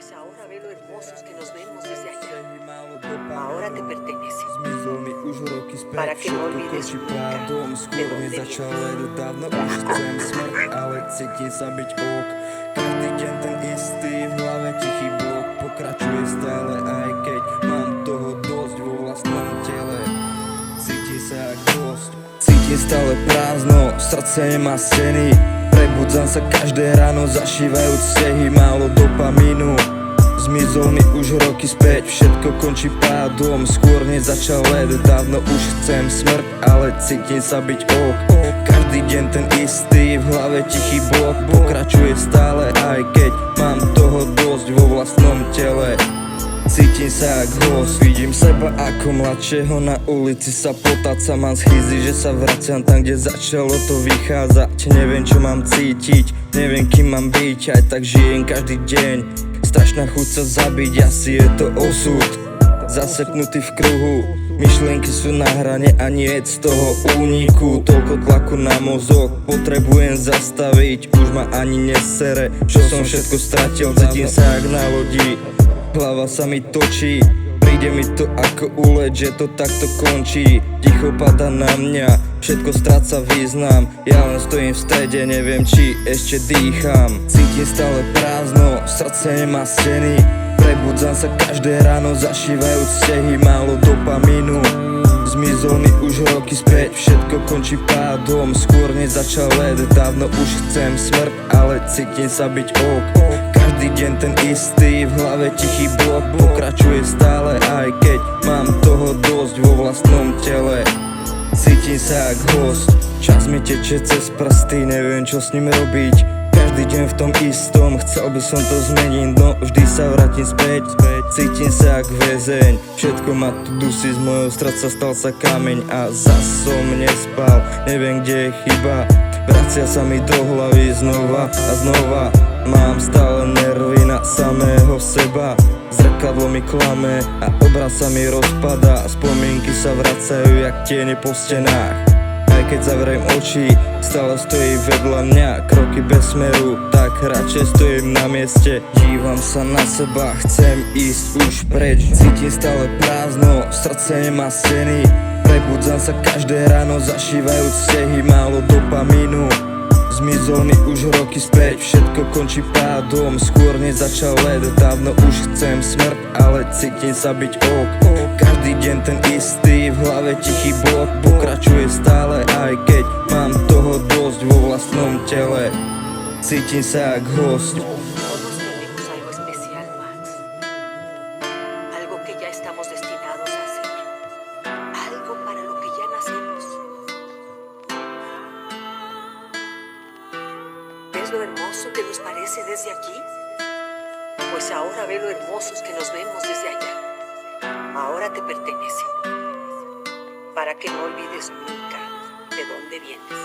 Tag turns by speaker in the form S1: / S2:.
S1: Pues ahora ve lo hermosos que nos vemos desde allá. Ahora te pertenece. Para que no olvides nunca de dónde vienes.
S2: Dávno už chcem smrť, ale cítim sa byť ok. Každý deň ten istý, v hlave tichý blok pokračuje stále, aj keď mám toho dosť vo vlastnom tele. Cítim sa jak dosť, cítim stále prázdno, srdce nemá steny. Prebudzam sa každé ráno, zašívajúc stehy, málo dopamínu. Zmizol mi už roky späť, všetko končí pádom. Skôr nezačal let, dávno už chcem smrť, ale cítim sa byť ok. Každý deň ten istý, v hlave tichý blok pokračuje stále, aj keď mám toho dosť vo vlastnom tele. Cítim sa jak host, vidím seba ako mladšieho na ulici sa potáca. Mám schýzy, že sa vraciam tam, kde začalo to vychádzať. Neviem čo mám cítiť, neviem kým mám byť, aj tak žijem každý deň. Strašná chuť sa zabiť, asi je to osud. Zaseknutý v kruhu, myšlienky sú na hrane a nie z toho úniku. Toľko tlaku na mozog, potrebujem zastaviť, už ma ani nesere, čo som všetko stratil. Cítim sa jak na lodi, hlava sa mi točí, príde mi to ako úlet, že to takto končí. Ticho padá na mňa, všetko stráca význam, ja len stojím v strede, neviem či ešte dýcham. Cítim stále prázdno, srdce nemá steny. Prebudzam sa každé ráno, zašívajúc stehy, málo dopamínu. Zmizol mi už roky späť, všetko končí pádom. Skôr nezačal let, dávno už chcem smrť, ale cítim sa byť ok. Každý deň ten istý, v hlave tichý blok pokračuje stále, aj keď mám toho dosť vo vlastnom tele. Cítim sa jak host, čas mi teče cez prsty, neviem čo s ním robiť. Každý deň v tom istom, chcel by som to zmeniť, no vždy sa vrátim späť. Cítim sa jak väzeň, všetko ma tu dusí, z mojho srdca stal sa kameň a zas som nespal, neviem kde je chyba. Vracia sa mi do hlavy znova a znova, mám stále nervy na samého seba. Zrkadlo mi klame a obraz sa mi rozpadá, spomienky sa vracajú jak tiene po stenách. Aj keď zavriem oči, stále stojí vedľa mňa, kroky bez smeru, tak radšej stojím na mieste. Dívam sa na seba, chcem ísť už preč, cítim stále prázdno, srdce nemá steny. Prebudzam sa každé ráno, zašívajúc stehy, málo dopamínu. Zmizol mi už roky späť, všetko končí pádom. Skôr nezačal let, dávno už chcem smrť, ale cítim sa byť ok. Každý deň ten istý, v hlave tichý blok pokračuje stále, aj keď mám toho dosť vo vlastnom tele. Cítim sa jak host.
S1: Todos tenemos algo especial, Max. Algo que ya estamos destinados a hacer. Algo para lo que ya nacimos. ¿Ves lo hermoso que nos parece desde aquí? Pues ahora ve lo hermosos que nos vemos desde allá. Ahora te pertenece. Para que no olvides nunca de dónde vienes.